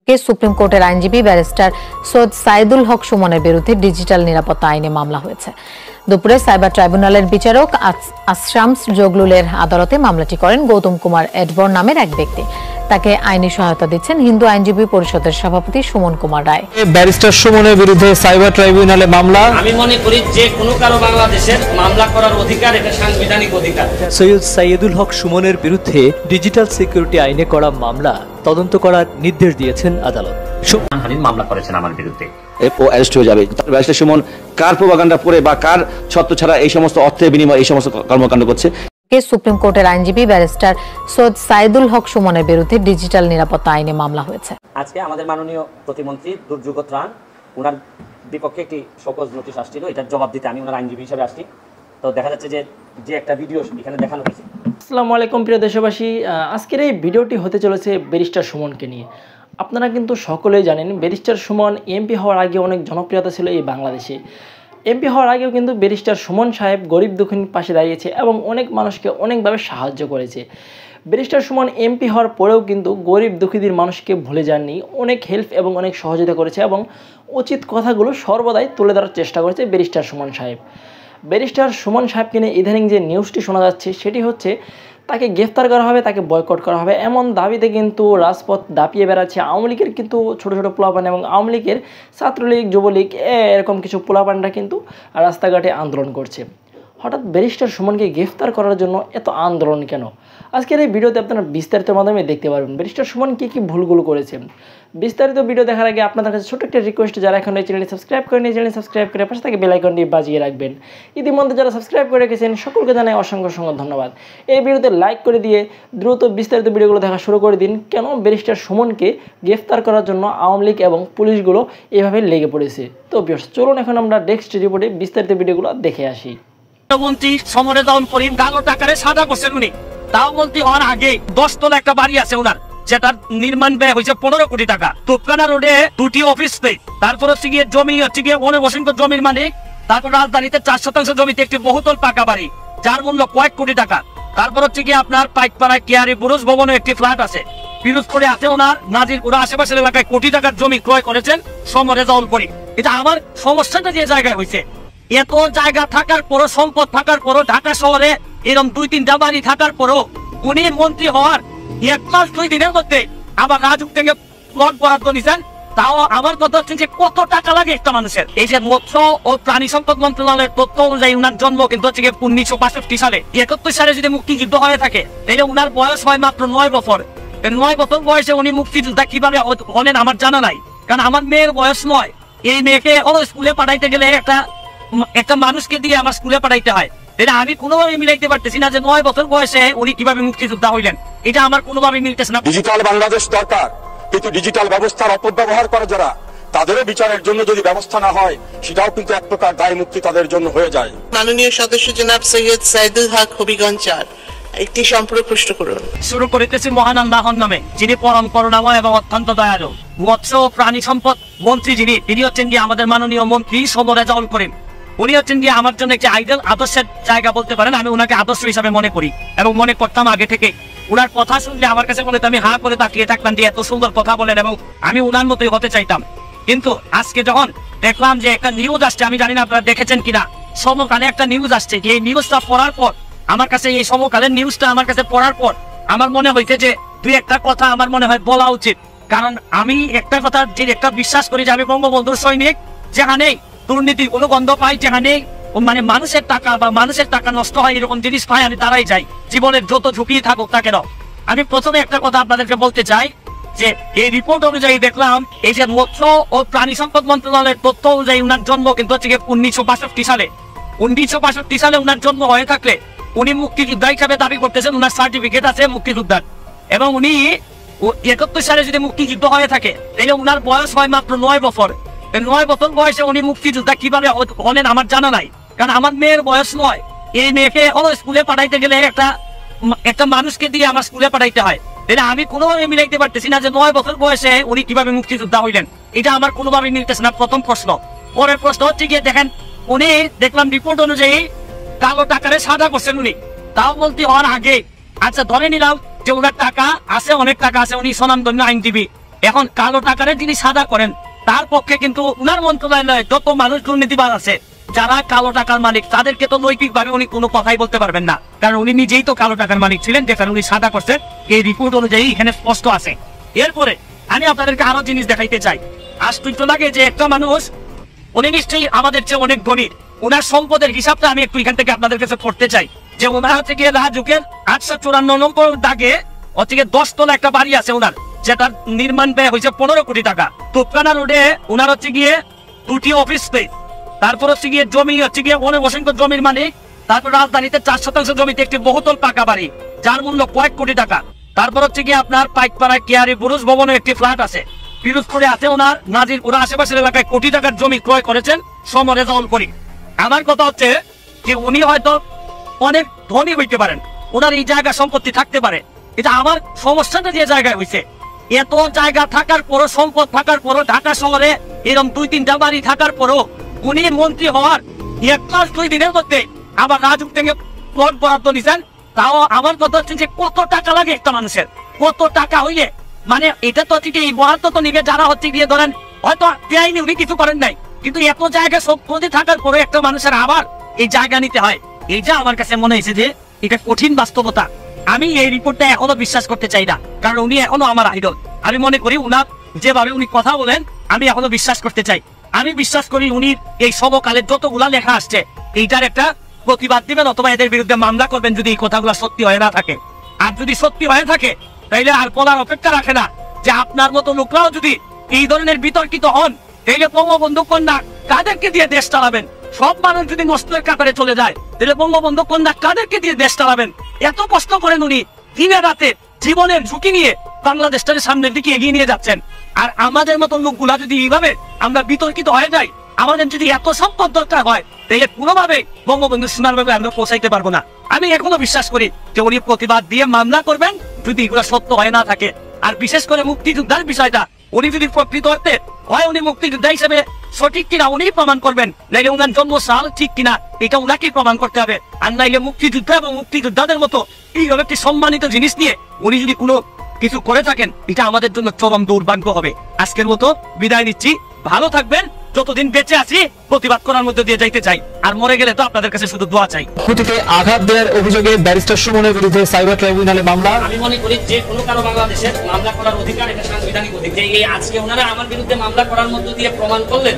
Supreme কোর্টের আইনজীবী barrister Syed Saidul হক সুমনের বিরুদ্ধে ডিজিটাল নিরাপত্তা আইনে মামলা হয়েছে। দুপুরে সাইবার ট্রাইব্যুনালের বিচারক আশরামস জগলুলের আদালতে মামলাটি করেন গৌতম কুমার এডবর নামের এক ব্যক্তি। তাকে আইনি সহায়তা দিচ্ছেন হিন্দু আইনজীবী পরিষদের সভাপতি সুমন কুমার রায়। ব্যারিস্টার সুমনের বিরুদ্ধে সাইবার ট্রাইব্যুনালে মামলা। আমি মনে করি যে কোনো কারো বাংলাদেশের মামলা করার অধিকার এটা সাংবিধানিক অধিকার। সৈয়দ সাইদুল হক সুমনের বিরুদ্ধে ডিজিটাল সিকিউরিটি আইনে করা মামলা তদন্ত করার নির্দেশ দিয়েছেন আদালত। মামলা করেছেন আমার বিরুদ্ধে, ও অ্যারেস্ট হয়ে যাবে। ব্যারিস্টার সুমন কার প্রোপাগান্ডা পড়ে বা কার ছত্র ছাড়া এই সমস্ত অর্থের বিনিময়ে এই সমস্ত কর্মকাণ্ড করছে। সুপ্রিম কোর্টের আইনজীবী ব্যারিস্টার সৈয়দ সাইদুল হক সুমনের বিরুদ্ধে ডিজিটাল নিরাপত্তা আইনে মামলা হয়েছে। আজকে আমাদের মাননীয় প্রতিমন্ত্রী দুর্যোগ ত্রাণ ওনার বিপক্ষে একটি শোকজ নোটিশ আসছিল, এটার জবাব দিতে আমি ওনার আইনজীবী হিসেবে আসছি। তো দেখা যাচ্ছে যে একটা ভিডিও এখানে দেখানো হয়েছে। আসসালামু আলাইকুম প্রিয় দেশবাসী, আজকের এই ভিডিওটি হতে চলেছে ব্যারিস্টার সুমনকে নিয়ে। আপনারা কিন্তু সকলেই জানেন ব্যারিস্টার সুমন এমপি হওয়ার আগে অনেক জনপ্রিয়তা ছিল এই বাংলাদেশে। এমপি হওয়ার আগেও কিন্তু ব্যারিস্টার সুমন সাহেব গরিব দুঃখীর পাশে দাঁড়িয়েছে এবং অনেক মানুষকে অনেকভাবে সাহায্য করেছে। ব্যারিস্টার সুমন এমপি হওয়ার পরেও কিন্তু গরিব দুঃখীদের মানুষকে ভুলে যাননি, অনেক হেল্প এবং অনেক সহযোগিতা করেছে এবং উচিত কথাগুলো সর্বদাই তুলে ধরার চেষ্টা করেছে ব্যারিস্টার সুমন সাহেব। ব্যারিস্টার সুমন সাহেবকে নিয়ে ইদানিং যে নিউজটি শোনা যাচ্ছে সেটি হচ্ছে তাকে গ্রেফতার করা হবে, তাকে বয়কট করা হবে, এমন দাবিতে কিন্তু রাজপথ দাপিয়ে বেড়াচ্ছে আওয়ামী লীগের কিন্তু ছোটো ছোটো পোলাপান এবং আওয়ামী লীগের ছাত্রলীগ যুবলীগ এরকম কিছু পোলাপানরা কিন্তু রাস্তাঘাটে আন্দোলন করছে। হঠাৎ ব্যারিস্টার সুমনকে গ্রেফতার করার জন্য এত আন্দোলন কেন? আজকের এই ভিডিওতে আপনারা বিস্তারিত মাধ্যমে দেখতে পারবেন ব্যারিস্টার সুমন কী কী ভুলগুলো করেছে। বিস্তারিত ভিডিও দেখার আগে আপনাদের কাছে ছোট একটা রিকোয়েস্ট, যারা এখন এই চ্যানেলটি সাবস্ক্রাইব করেন এই চ্যানেল সাবস্ক্রাইব করে পাশে থেকে বেল আইকনটি বাজিয়ে রাখবেন। ইতিমধ্যে যারা সাবস্ক্রাইব করে রেখেছেন সকলকে জানাই অসংখ্য অসংখ্য ধন্যবাদ। এই ভিডিওতে লাইক করে দিয়ে দ্রুত বিস্তারিত ভিডিওগুলো দেখা শুরু করে দিন। কেন ব্যারিস্টার সুমনকে গ্রেফতার করার জন্য আওয়ামী লীগ এবং পুলিশগুলো এভাবে লেগে পড়েছে? তো চলুন এখন আমরা নেক্সট রিপোর্টে বিস্তারিত ভিডিওগুলো দেখে আসি। মন্ত্রী সমরে দল করিম কালো টাকারে সাদা করছেন উনি। তাও মন্ত্রী হওয়ার আগে 10 তলা একটা বাড়ি আছে ওনার, যেটার নির্মাণ ব্যয় হয়েছে 15 কোটি টাকা। তোপখানা রোডে 2টি অফিস পেয়ে, তারপর হচ্ছে গিয়ে জমি হচ্ছে গিয়ে অনবসন্ত জমির মালিক, তারপর রাজধানীতে 4% জমিতে একটি বহুতল পাকা বাড়ি যার মূল্য কয়েক কোটি টাকা। তারপর হচ্ছে গিয়ে আপনার পাইকপাড়ায় কেয়ারি বুরুজ ভবনে একটি ফ্ল্যাট আছে। পিরোজপুরে আছে ওনার নাজিরপুরা আশেপাশের এলাকায় কোটি টাকার জমি ক্রয় করেছেন সমরে দল করিম। এটা আমার সমস্যাটা যে জায়গায় হয়েছে, এত জায়গা থাকার পরও, সম্পদ থাকার পরও, ঢাকা শহরে এরকম 2-3টা বাড়ি থাকার পরও উনি মন্ত্রী হওয়ার 1 মাস 2 দিনের মধ্যে আবার রাজুক থেকে প্লট বরাদ্দ নিছেন। তাও আমার কথা হচ্ছে যে কত টাকা লাগে একটা মানুষের। এই যে মৎস্য ও প্রাণী সম্পদ মন্ত্রণালয়ের তথ্য অনুযায়ী উনার জন্ম কিন্তু হচ্ছে 1965 সালে। 71 সালে যদি মুক্তিযুদ্ধ হয়ে থাকে তাহলে উনার বয়স হয় মাত্র 9 বছর। 9 বছর বয়সে উনি মুক্তিযোদ্ধা কিভাবে হলেন আমার জানা নাই, কারণ আমার মেয়ের বয়স 9। এই মেয়েকে স্কুলে পাঠাইতে গেলে একটা মানুষকে দিয়ে আমার স্কুলে পাঠাইতে হয়। এটা আমি কোনোভাবে মিলাইতে পারতেছি না যে 9 বছর বয়সে উনি কিভাবে মুক্তিযোদ্ধা হইলেন, এটা আমার কোনোভাবে মিলতেছে না। ডিজিটাল বাংলাদেশ দরকার, কিন্তু ডিজিটাল ব্যবস্থার অপব্যবহার করে যারা, তাদেরও বিচারের জন্য যদি ব্যবস্থা না হয় সেটাও কিন্তু এক প্রকার দায় মুক্তি তাদের জন্য হয়ে যায়। মাননীয় সদস্য জনাব সৈয়দ সাইদুল হক হবিগঞ্জ 4 একটি সম্পর্ক প্রশ্ন করুন। শুরু করিতেছি মহান আল্লাহর নামে, যিনি পরম করুণাময় এবং অত্যন্ত দয়ালু। মৎস্য ও প্রাণী সম্পদ মন্ত্রী তিনি হচ্ছেন গিয়ে আমাদের মাননীয় মন্ত্রী সমরে দল করিম। উনি হচ্ছেন গিয়ে আমার জন্য একটি আইডল, আদর্শের জায়গা বলতে পারেন। আমি ওনাকে আদর্শ হিসাবে মনে করি এবং মনে করতাম আগে থেকে। ওনার কথা শুনলে আমার কাছে মনে হতো আমি হা করে তাকিয়ে থাকতাম যে এত সুন্দর কথা বলেন এবং আমি ওনার মতোই হতে চাইতাম। কিন্তু আজকে যখন দেখলাম যে একটা নিউজ আসছে, আমি জানি না আপনারা দেখেছেন কিনা, সমকালে একটা নিউজ আসছে। এই নিউজটা পড়ার পর আমার কাছে, এই সমকালের নিউজটা আমার কাছে পড়ার পর আমার মনে হয়েছে যে 2-1টা কথা আমার মনে হয় বলা উচিত। কারণ আমি একটা কথা যে একটা বিশ্বাস করি যে আমি বঙ্গবন্ধুর সৈনিক, যেখানে দুর্নীতির কোনো গন্ধ পাই, যেখানে মানে মানুষের টাকা বা মানুষের টাকা নষ্ট হয় এরকম জিনিস পাই, আমি তারাই যাই, জীবনের যত ঝুঁকি থাকুক না কেন। আমি প্রথমে একটা কথা আপনাদেরকে বলতে চাই যে এই রিপোর্ট অনুযায়ী দেখলাম এই যে মৎস্য ও প্রাণী সম্পদ মন্ত্রণালয়ের তথ্য অনুযায়ী উনার জন্ম কিন্তু হচ্ছে 1965 সালে। 1965 সালে উনার জন্ম হয়ে থাকলে উনি মুক্তিযোদ্ধা হিসাবে দাবি করতেছেন, উনার সার্টিফিকেট আছে মুক্তিযোদ্ধার। এবং উনি 71 সালে যদি মুক্তিযুদ্ধ হয়ে থাকে তাহলে উনার বয়স হয় মাত্র 9 বছর। 9 বছর বয়সে উনি মুক্তিযোদ্ধা কিভাবে হলেন আমার জানা নাই, কারণ আমার মেয়ের বয়স 9। এই মেয়েকে স্কুলে পাঠাইতে গেলে একটা মানুষকে দিয়ে আমার স্কুলে পাঠাইতে হয়। এটা আমি কোনোভাবে মিলাইতে পারতেছি না যে 9 বছর বয়সে উনি কিভাবে মুক্তিযোদ্ধা হইলেন, এটা আমার কোনোভাবে মিলতেছে না। প্রথম প্রশ্ন। পরের প্রশ্ন হচ্ছে গিয়ে দেখেন, উনি দেখলাম রিপোর্ট অনুযায়ী কালো টাকারে সাদা করছেন উনি, তাও মন্ত্রী হওয়ার আগে। আচ্ছা ধরে নিলাম যে ওনার টাকা আছে, অনেক টাকা আছে, উনি স্বনামধন্য আইনজীবী, এখন কালো টাকারে যিনি সাদা করেন তার পক্ষে কিন্তু উনার মন্ত্রণালয়ে যত মানুষ দুর্নীতিবাজ আছে যারা কালো টাকার মালিক তাদেরকে তো নৈতিকভাবে উনি কোনো কথাই বলতে পারবেন না, কারণ উনি নিজেই তো কালো টাকার মালিক ছিলেন, যেখানে উনি সাদা করছেন এই রিপোর্ট অনুযায়ী এখানে স্পষ্ট আছে। এরপরে আমি আপনাদেরকে আরো জিনিস দেখাইতে চাই। আশ্চর্য লাগে যে একটা মানুষ, উনি নিশ্চয়ই আমাদের চেয়ে অনেক ধনী, ওনার সম্পদের হিসাবটা আমি একটু এখান থেকে আপনাদের কাছে করতে চাই। যে ওনার হচ্ছে গিয়ে রাজুকের 854 নম্বর দাগে হচ্ছে গিয়ে 10 তলা একটা বাড়ি আছে ওনার, যেটার নির্মাণ ব্যয় হয়েছে 15 কোটি টাকা। তোপখানা রোডে ওনার হচ্ছে গিয়ে 2টি অফিস স্পেস, তারপর হচ্ছে গিয়ে জমি হচ্ছে গিয়ে অনেক অসংখ্য জমির মালিক, তারপর রাজধানীতে 4% জমিতে একটি বহুতল পাকা বাড়ি যার মূল্য কয়েক কোটি টাকা। তারপর হচ্ছে গিয়ে আপনার পাইকপাড়ায় কেয়ারি বুরুজ ভবনে একটি ফ্ল্যাট আছে, পিরোজপুরে আছে ওনার নাজিরপুর আশেপাশের এলাকায় কোটি টাকার জমি ক্রয় করেছেন সমরে জল করি। আমার কথা হচ্ছে যে উনি হয়তো অনেক ধনী হইতে পারেন, ওনার এই জায়গা সম্পত্তি থাকতে পারে, এটা আমার সমস্যাটা যে জায়গায় হয়েছে এত জায়গা থাকার পরও, সম্পদ থাকার পরও, ঢাকা শহরে এরকম 2-3টা বাড়ি থাকার পরও উনি মন্ত্রী হওয়ার 1 মাস 2 দিনের মধ্যে আবার রাজুক থেকে প্লট বরাদ্দ নিছেন। তাও আমার কথা হচ্ছে যে কত টাকা লাগে একটা মানুষের, কত টাকা হইলে মানে এটা তো ঠিক এই বরাদ্দ তো নিবে যারা হচ্ছে গিয়ে ধরেন হয়তো বেআইনি উনি কিছু করেন নাই, কিন্তু এত জায়গা সম্পত্তি থাকার পরে একটা মানুষের আবার এই জায়গা নিতে হয়, এইটা আমার কাছে মনে হয়েছে যে এটা কঠিন বাস্তবতা। আমি এই রিপোর্টটা এখনো বিশ্বাস করতে চাই না, কারণ উনি এখনো আমার আইডল। আমি মনে করি উনার যেভাবে উনি কথা বলেন আমি এখনো বিশ্বাস করতে চাই। আমি বিশ্বাস করি উনি এই সমকালে যতগুলা লেখা আসছে এইটার একটা প্রতিবাদ দিবেন অথবা এদের বিরুদ্ধে মামলা করবেন যদি এই কথাগুলো সত্যি হয়ে না থাকে। আর যদি সত্যি হয়ে থাকে তাইলে আর বলার অপেক্ষা রাখে না যে আপনার মতো লোকরাও যদি এই ধরনের বিতর্কিত হন তাইলে বঙ্গবন্ধু কন্যা কাদেরকে দিয়ে দেশ চালাবেন? সব মানুষ যদি নষ্টের কাতারে চলে যায় তাহলে বঙ্গবন্ধু কন্যা কাদেরকে দিয়ে দেশ চালাবেন? এত কষ্ট করেন উনি দিনে রাতে জীবনের ঝুঁকি নিয়ে বাংলাদেশটাকে সামনের দিকে এগিয়ে নিয়ে যাচ্ছেন। আর আমাদের মতো লোকগুলা যদি এইভাবে আমরা বিতর্কিত হয়ে যাই, আমাদের যদি এত সম্পদ দরকার হয় তাহলে কোনোভাবে বঙ্গবন্ধু সীমাভাবে আমরা পৌঁছাইতে পারবো না। আমি এখনো বিশ্বাস করি যে উনি প্রতিবাদ দিয়ে মামলা করবেন যদি এগুলো সত্য হয়ে না থাকে। আর বিশেষ করে মুক্তিযোদ্ধার বিষয়টা উনি যদি প্রকৃত অর্থে হয় উনি মুক্তিযোদ্ধা হিসেবে সঠিক কিনা উনি প্রমাণ করবেন, নাইলে উনার জন্ম সাল ঠিক কিনা এটা উনাকে প্রমাণ করতে হবে। আর নাইলে মুক্তিযোদ্ধা এবং মুক্তিযোদ্ধাদের মতো এইভাবে একটি সম্মানিত জিনিস নিয়ে উনি যদি কোনো কিছু করে থাকেন এটা আমাদের জন্য চরম দুর্ভাগ্য হবে। আজকের মতো বিদায় নিচ্ছি, ভালো থাকবেন। যতদিন বেঁচে আছি প্রতিবাদ করার মধ্যে দিয়ে যাইতে চাই, আর মরে গেলে তো আপনাদের কাছে শুধু দোয়া চাই। ক্ষতিতে আঘাত দেওয়ার অভিযোগে ব্যারিস্টার সুমনের বিরুদ্ধে সাইবার ট্রাইব্যুনালে মামলা। আমি মনে করি যে কোনো কারো বাংলাদেশের মামলা করার অধিকার এটা সাংবিধানিক অধিকার। এই আজকে ওনারা আমার বিরুদ্ধে মামলা করার মধ্য দিয়ে প্রমাণ করলেন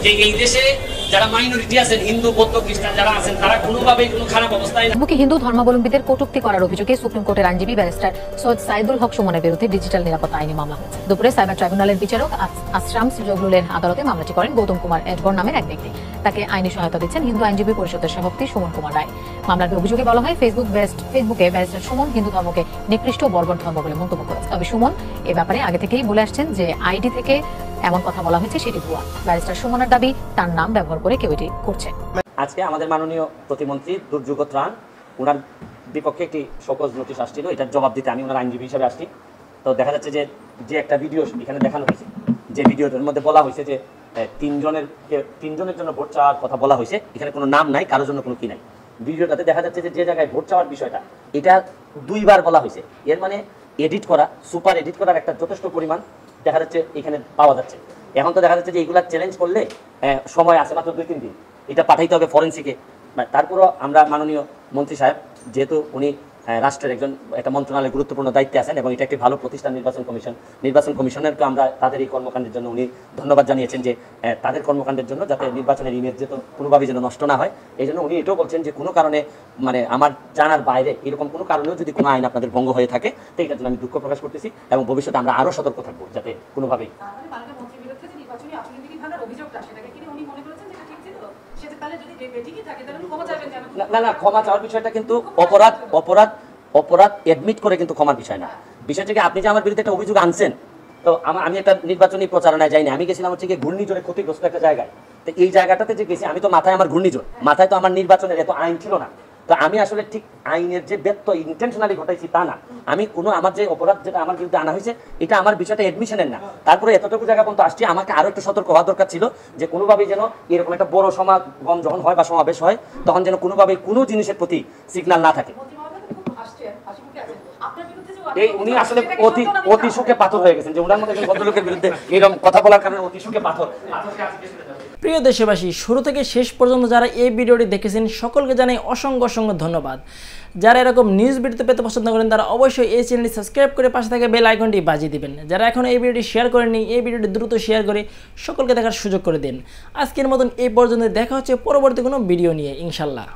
যে এই দেশে যারা মাইনরিটি আছেন, হিন্দু, বৌদ্ধ, খ্রিস্টান যারা আছেন তারা কোনোভাবেই কোনো খারাপ অবস্থায় না। হিন্দু ধর্মাবলম্বীদের কটূক্তি করার অভিযোগে সুপ্রিম কোর্টের আইনজীবী ব্যারিস্টার সৈয়দ সাইদুল হক সুমনের বিরুদ্ধে ডিজিটাল নিরাপত্তা আইনে মামলা হয়েছে। দুপুরে সাইবার ট্রাইব্যুনালের বিচারক আশরামস জগলুলের আদালতে মামলাটি করেন গৌতম কুমার এডবর নামের এক ব্যক্তি। তাকে আইনি সহায়তা দিচ্ছেন হিন্দু আইনজীবী পরিষদের সভাপতি সুমন কুমার রায়। মামলার অভিযোগে বলা হয় ফেসবুকে ব্যারিস্টার সুমন হিন্দু ধর্মকে নিকৃষ্ট ও বর্বর ধর্ম বলে মন্তব্য করেছে। তবে সুমন এ ব্যাপারে আগে থেকেই বলে আসছেন যে আইডি থেকে এমন কথা বলা হয়েছে সেটি ভুয়া। ব্যারিস্টার সুমনের দাবি তার নাম ব্যবহার করে কেউ এটি করছে। আজকে আমাদের মাননীয় প্রতিমন্ত্রী দুর্যোগ ত্রাণ ওনার বিপক্ষে একটি শোকজ নোটিশ আসছিল, এটার জবাব দিতে আমি ওনার আইনজীবী হিসেবে আসছি। তো দেখা যাচ্ছে যে একটা ভিডিও এখানে দেখানো হয়েছে, যে ভিডিওটার মধ্যে বলা হয়েছে যে তিনজনের জন্য ভোট চাওয়ার কথা বলা হয়েছে, এখানে কোনো নাম নাই, কারোর জন্য কোনো কি নাই। ভিডিওটাতে দেখা যাচ্ছে যে জায়গায় ভোট চাওয়ার বিষয়টা এটা 2 বার বলা হয়েছে, এর মানে এডিট করা, সুপার এডিট করার একটা যথেষ্ট পরিমাণ দেখা যাচ্ছে এখানে পাওয়া যাচ্ছে। এখন তো দেখা যাচ্ছে যে এইগুলা চ্যালেঞ্জ করলে সময় আছে মাত্র 2-3 দিন, এটা পাঠাইতে হবে ফরেন্সিকে। তারপরও আমরা মাননীয় মন্ত্রী সাহেব, যেহেতু উনি রাষ্ট্রের একটা মন্ত্রণালয়ে গুরুত্বপূর্ণ দায়িত্বে আছেন এবং এটা একটি ভালো প্রতিষ্ঠান নির্বাচন কমিশনেরকে আমরা তাদের এই কর্মকাণ্ডের জন্য উনি ধন্যবাদ জানিয়েছেন যে তাদের কর্মকাণ্ডের জন্য যাতে নির্বাচনের ইমেজ যেত কোনোভাবেই যেন নষ্ট না হয়। এই জন্য উনি এটাও বলছেন যে কোনো কারণে মানে আমার জানার বাইরে এরকম কোনো কারণেও যদি কোনো আইন আপনাদের ভঙ্গ হয়ে থাকে তো এটার জন্য আমি দুঃখ প্রকাশ করতেছি এবং ভবিষ্যতে আমরা আরও সতর্ক থাকবো যাতে কোনোভাবেই না ক্ষমা চাওয়ার বিষয়টা কিন্তু অপরাধ এডমিট করে কিন্তু ক্ষমার বিষয় না। বিষয়টা কি আপনি যে আমার বিরুদ্ধে একটা অভিযোগ আনছেন, তো আমি একটা নির্বাচনী প্রচারণায় যাইনি, আমি গেছিলাম হচ্ছে গিয়ে ঘূর্ণিঝড়ে ক্ষতিগ্রস্ত একটা জায়গায়। তো এই জায়গাটাতে যে গেছি আমি তো মাথায় আমার ঘূর্ণিঝড়, মাথায় তো আমার নির্বাচনের এত আইন ছিল না। তো আমি আসলে ঠিক আইনের যে ব্যত্যয় ইন্টেনশনালি ঘটাইছি তা না, আমি কোনো আমার যে অপরাধ যেটা আমার বিরুদ্ধে আনা হয়েছে এটা আমার বিষয়টা এডমিশনের না। তারপরে এতটুকু জায়গা পর্যন্ত আসছি, আমাকে আরো একটু সতর্ক হওয়া দরকার ছিল যে কোনোভাবেই যেন এরকম একটা বড় সমাগম যখন হয় বা সমাবেশ হয় তখন যেন কোনোভাবেই কোনো জিনিসের প্রতি সিগন্যাল না থাকে। উনি আসলে অতি সুখে পাথর হয়ে গেছেন, যে উনার মধ্যে একজন ভদ্রলোকের বিরুদ্ধে এরকম কথা বলার কারণে অতি সুখে পাথর। প্রিয় দেশবাসী, শুরু থেকে শেষ পর্যন্ত যারা এই ভিডিওটি দেখেছেন সকলকে জানাই অসংখ্য অসংখ্য ধন্যবাদ। যারা এরকম নিউজ ভিডিও পেতে পছন্দ করেন তারা অবশ্যই এই চ্যানেলটি সাবস্ক্রাইব করে পাশে থাকা বেল আইকনটি বাজিয়ে দিবেন। যারা এখনও এই ভিডিওটি শেয়ার করেননি, এই ভিডিওটি দ্রুত শেয়ার করে সকলকে দেখার সুযোগ করে দিন। আজকের মতন এই পর্যন্ত, দেখা হচ্ছে পরবর্তী কোনো ভিডিও নিয়ে ইনশাল্লাহ।